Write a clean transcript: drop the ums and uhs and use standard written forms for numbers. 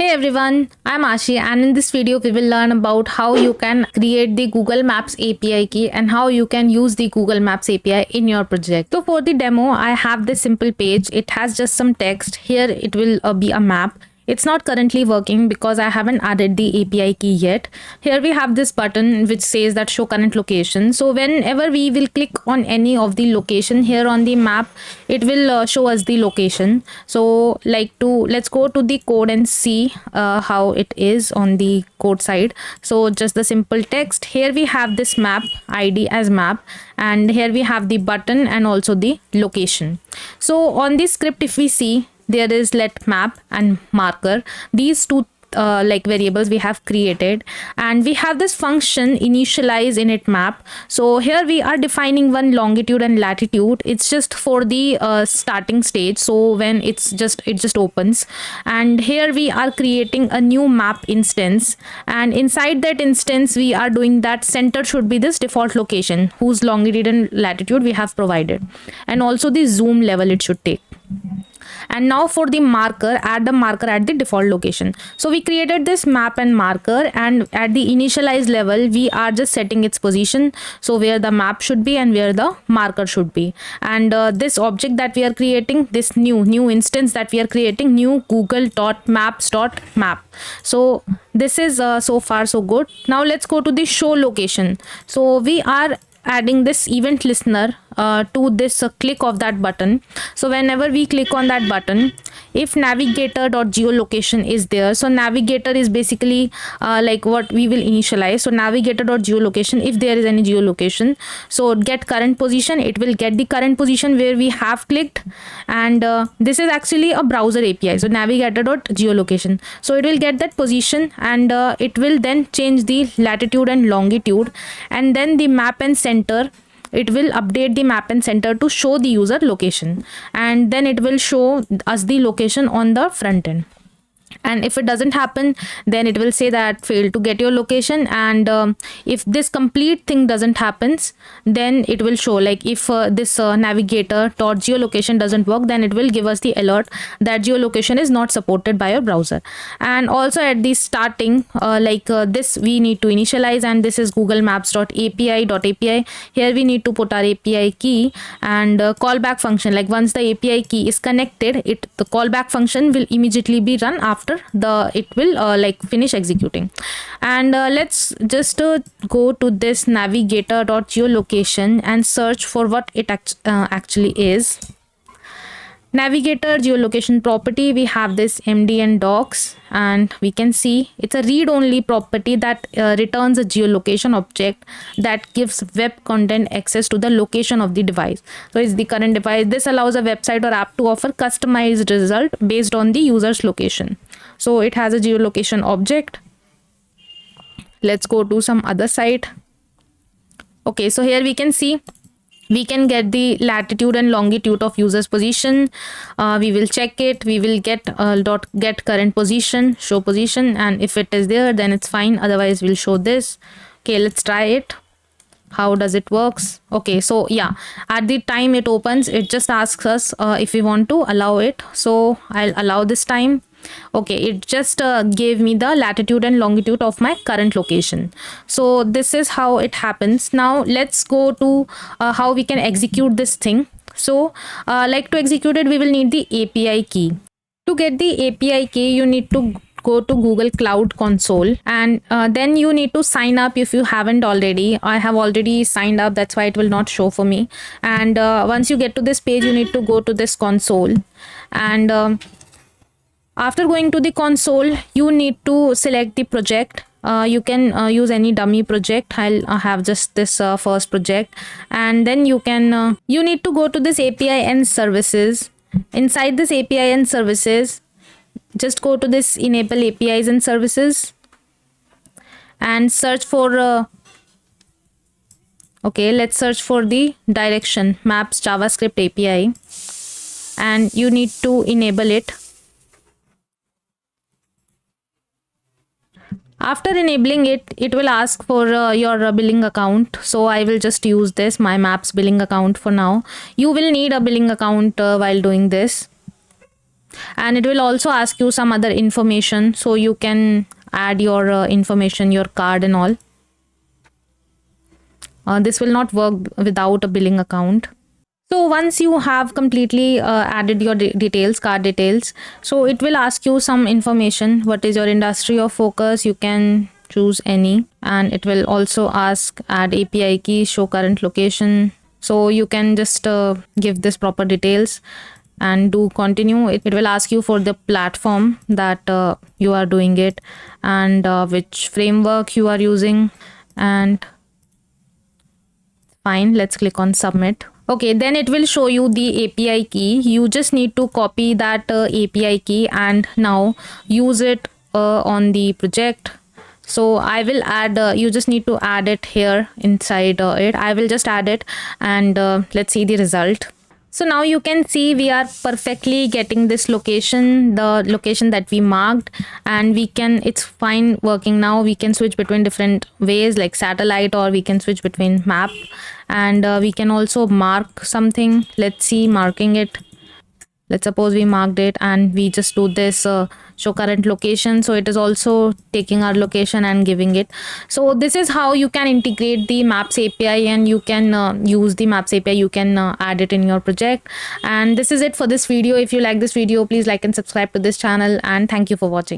Hey everyone, I'm Ashi, and in this video we will learn about how you can create the Google Maps API key and how you can use the Google Maps API in your project. So for the demo, I have this simple page. It has just some text. Here it will be a map. It's not currently working because I haven't added the API key yet. Here we have this button which says that show current location. So whenever we will click on any of the location here on the map, it will show us the location. So let's go to the code and see how it is on the code side. So just the simple text. Here we have this map ID as map, and here we have the button and also the location. So on this script, if we see, there is let map and marker. These two variables we have created, and we have this function initialize init map. So here we are defining one longitude and latitude. It's just for the starting stage, so when it just opens. And here we are creating a new map instance, and inside that instance we are doing that center should be this default location whose longitude and latitude we have provided, and also the zoom level it should take. And now for the marker, add the marker at the default location. So we created this map and marker, and at the initialized level we are just setting its position, so where the map should be and where the marker should be. And this object that we are creating, this new instance that we are creating, new google.maps.map. So this is so far so good. Now let's go to the show location. So we are adding this event listener to this click of that button. So whenever we click on that button, if navigator.geolocation is there, so navigator is basically like what we will initialize. So navigator.geolocation, if there is any geolocation, so get current position, it will get the current position where we have clicked. And this is actually a browser API, so navigator.geolocation, so it will get that position, and it will then change the latitude and longitude, and then the map and center, it will update the map and center to show the user location, and then it will show us the location on the front end. And if it doesn't happen, then it will say that failed to get your location. And if this complete thing doesn't happens, then it will show like if this navigator.geolocation doesn't work, then it will give us the alert that geolocation is not supported by your browser. And also at the starting, this we need to initialize, and this is Google Maps.api.api. Here we need to put our API key and callback function. Like once the API key is connected, the callback function will immediately be run after it will finish executing. And let's just go to this navigator.geolocation and search for what it actually is. Navigator geolocation property, we have this md and docs, and we can see it's a read-only property that returns a geolocation object that gives web content access to the location of the device. So it's the current device. This allows a website or app to offer customized result based on the user's location. So it has a geolocation object. Let's go to some other site. Okay, so here we can see we can get the latitude and longitude of user's position. We will check it. We will get get current position, show position, and if it is there, then it's fine. Otherwise we'll show this. Okay, let's try it. How does it works? Okay, so yeah, at the time it opens, it just asks us if we want to allow it. So I'll allow this time. Okay, it just gave me the latitude and longitude of my current location. So this is how it happens. Now let's go to how we can execute this thing. So to execute it, we will need the API key. To get the API key, you need to go to Google Cloud Console, and then you need to sign up if you haven't already. I have already signed up, that's why it will not show for me. And once you get to this page, you need to go to this console, and after going to the console, you need to select the project. You can use any dummy project. I'll have just this first project, and then you need to go to this API and services. Inside this API and services, just go to this enable APIs and services and search for okay, let's search for the direction maps JavaScript API, and you need to enable it. After enabling it, it will ask for your billing account. So I will just use this, my maps billing account for now. You will need a billing account while doing this. and it will also ask you some other information, so you can add your information, your card and all. This will not work without a billing account. So once you have completely added your details, card details, so it will ask you some information. What is your industry of focus? You can choose any, and it will also ask add API key, show current location. So you can just give this proper details and do continue. It will ask you for the platform that you are doing it, and which framework you are using, and fine, let's click on submit. Okay, then it will show you the API key. You just need to copy that API key and now use it on the project. So I will add, you just need to add it here inside it. I will just add it, and let's see the result. So now you can see we are perfectly getting this location, the location that we marked, and we can, it's fine working now. We can switch between different ways like satellite, or we can switch between map, and we can also mark something. Let's see marking it. Let's suppose we marked it and we just do this show current location. So it is also taking our location and giving it. So this is how you can integrate the Maps API, and you can use the Maps API. You can add it in your project. And this is it for this video. If you like this video, please like and subscribe to this channel, and thank you for watching.